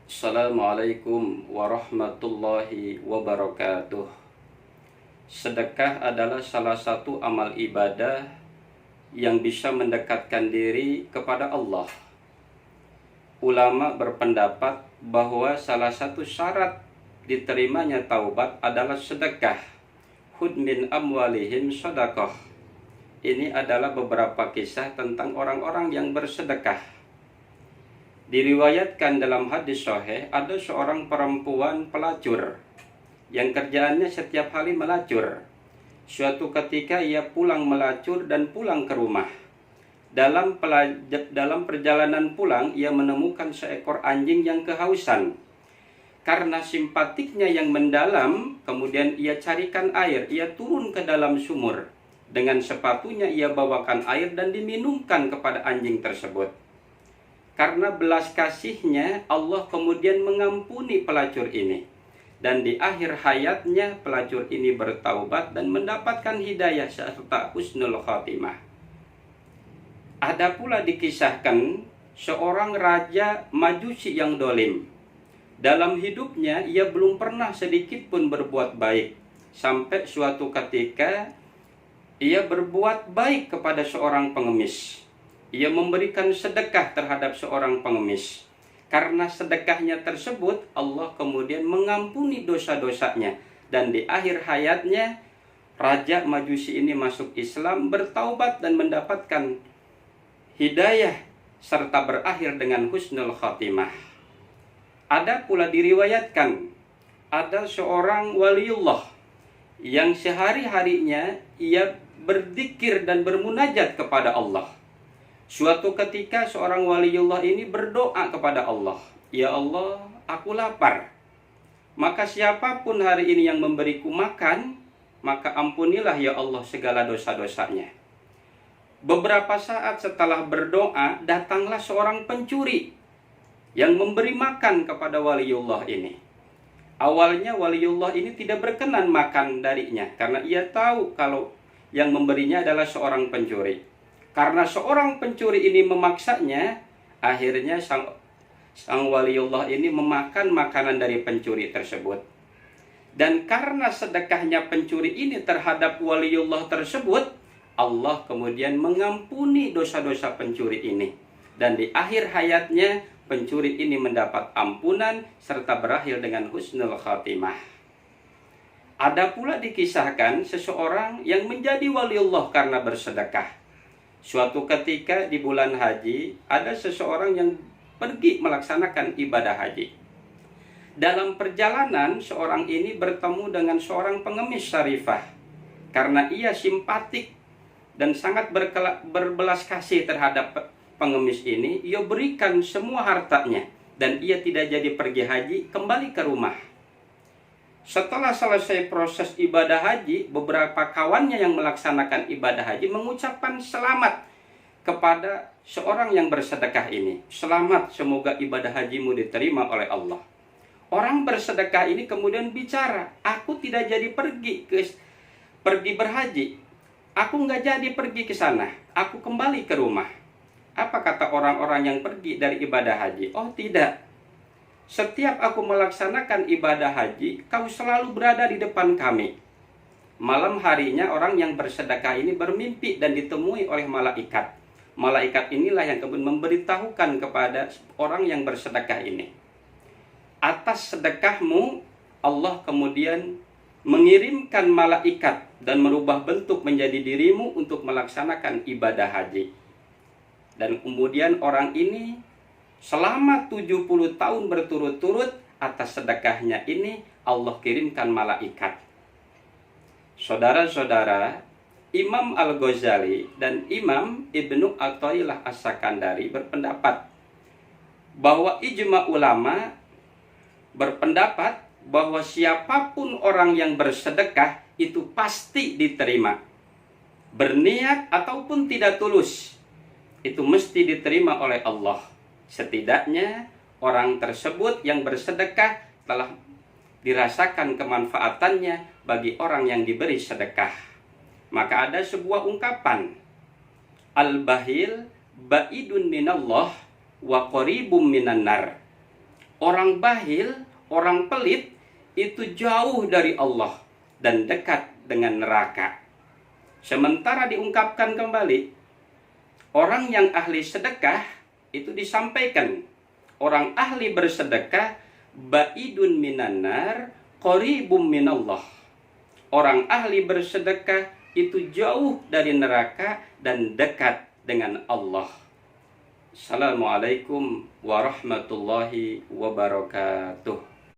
Assalamualaikum warahmatullahi wabarakatuh. Sedekah adalah salah satu amal ibadah yang bisa mendekatkan diri kepada Allah. Ulama berpendapat bahwa salah satu syarat diterimanya taubat adalah sedekah. Khudh min amwalihim shadaqah. Ini adalah beberapa kisah tentang orang-orang yang bersedekah. Diriwayatkan dalam hadis sahih, ada seorang perempuan pelacur yang kerjaannya setiap hari melacur. Suatu ketika ia pulang melacur dan pulang ke rumah. Dalam perjalanan pulang, ia menemukan seekor anjing yang kehausan. Karena simpatiknya yang mendalam, kemudian ia carikan air. Ia turun ke dalam sumur. Dengan sepatunya ia bawakan air dan diminumkan kepada anjing tersebut. Karena belas kasihnya, Allah kemudian mengampuni pelacur ini. Dan di akhir hayatnya, pelacur ini bertaubat dan mendapatkan hidayah serta husnul khatimah. Ada pula dikisahkan seorang raja Majusi yang dolim. Dalam hidupnya, ia belum pernah sedikit pun berbuat baik. Sampai suatu ketika, ia berbuat baik kepada seorang pengemis. Ia memberikan sedekah terhadap seorang pengemis. Karena sedekahnya tersebut, Allah kemudian mengampuni dosa-dosanya. Dan di akhir hayatnya, Raja Majusi ini masuk Islam, bertaubat dan mendapatkan hidayah, serta berakhir dengan husnul khatimah. Ada pula diriwayatkan, ada seorang waliullah yang sehari-harinya ia berzikir dan bermunajat kepada Allah. Suatu ketika seorang waliullah ini berdoa kepada Allah, "Ya Allah, aku lapar. Maka siapapun hari ini yang memberiku makan, maka ampunilah ya Allah segala dosa-dosanya." Beberapa saat setelah berdoa, datanglah seorang pencuri yang memberi makan kepada waliullah ini. Awalnya waliullah ini tidak berkenan makan darinya, karena ia tahu kalau yang memberinya adalah seorang pencuri. Karena seorang pencuri ini memaksanya, akhirnya sang waliullah ini memakan makanan dari pencuri tersebut. Dan karena sedekahnya pencuri ini terhadap waliullah tersebut, Allah kemudian mengampuni dosa-dosa pencuri ini. Dan di akhir hayatnya, pencuri ini mendapat ampunan serta berakhir dengan husnul khatimah. Ada pula dikisahkan seseorang yang menjadi waliullah karena bersedekah. Suatu ketika di bulan haji, ada seseorang yang pergi melaksanakan ibadah haji. Dalam perjalanan, seorang ini bertemu dengan seorang pengemis syarifah. Karena ia simpatik dan sangat berbelas kasih terhadap pengemis ini, ia berikan semua hartanya. Dan ia tidak jadi pergi haji, kembali ke rumah. Setelah selesai proses ibadah haji, beberapa kawannya yang melaksanakan ibadah haji mengucapkan selamat kepada seorang yang bersedekah ini. Selamat, semoga ibadah hajimu diterima oleh Allah. Orang bersedekah ini kemudian bicara, "Aku tidak jadi pergi berhaji. Aku nggak jadi pergi ke sana. Aku kembali ke rumah." Apa kata orang-orang yang pergi dari ibadah haji? "Oh tidak. Setiap aku melaksanakan ibadah haji, kau selalu berada di depan kami." Malam harinya orang yang bersedekah ini bermimpi dan ditemui oleh malaikat. Malaikat inilah yang kemudian memberitahukan kepada orang yang bersedekah ini, "Atas sedekahmu, Allah kemudian mengirimkan malaikat dan merubah bentuk menjadi dirimu untuk melaksanakan ibadah haji." Dan kemudian orang ini selama 70 tahun berturut-turut, atas sedekahnya ini Allah kirimkan malaikat. Saudara-saudara, Imam Al-Ghazali dan Imam Ibnu Athaillah As-Sakandari berpendapat bahwa ijma ulama berpendapat bahwa siapapun orang yang bersedekah itu pasti diterima. Berniat ataupun tidak tulus, itu mesti diterima oleh Allah. Setidaknya orang tersebut yang bersedekah telah dirasakan kemanfaatannya bagi orang yang diberi sedekah. Maka ada sebuah ungkapan, "Al-bahil ba'idun minallah wa qaribum minan nar." Orang bahil, orang pelit itu jauh dari Allah dan dekat dengan neraka. Sementara diungkapkan kembali, orang yang ahli sedekah itu disampaikan, orang ahli bersedekah ba'idun minanar qaribum minallah. Orang ahli bersedekah itu jauh dari neraka dan dekat dengan Allah. Assalamualaikum warahmatullahi wabarakatuh.